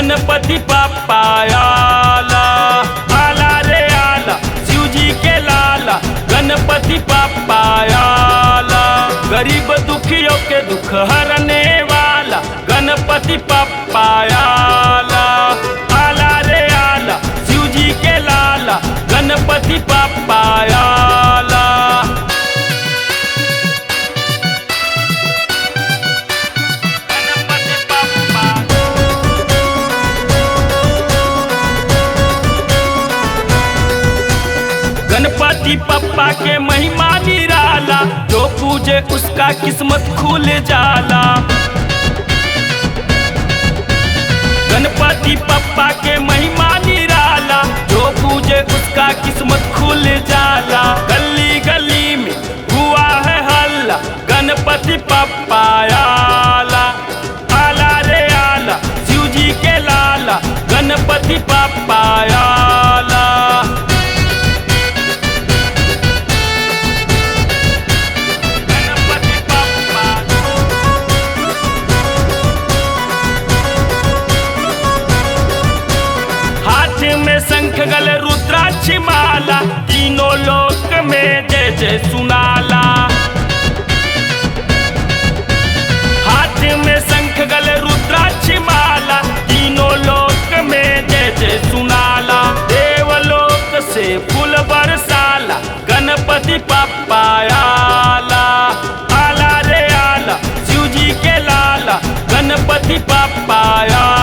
गणपति बाप्पा आला, आला रे आला, शिव जी के लाला, गणपति बाप्पा आला। गरीब दुखियों के दुख हरने वाला, गणपति बाप्पा आला, आला रे आला, शिव जी के लाला, गणपति बाप्पा आला। गणपति पप्पा के महिमा निराला, जो पूजे उसका किस्मत खुल जाला। गणपति पप्पा के महिमा निराला, जो पूजे उसका किस्मत खुल जाला। गली गली में हुआ है हल्ला, गणपति पप्पा आला, आला रे आला, शिव जी के लाला, गणपति पप्पा आला। में शंख गल रुद्राक्ष माला, तीनों लोक में जय जय सुनाला। हाथ में शंख गल रुद्राक्ष माला, तीनों लोक में जय जय सुनाला। देवलोक से फूल बरसाला, गणपति बाप्पा आला, आला रे आला, शिव जी के लाला, गणपति बाप्पा आला।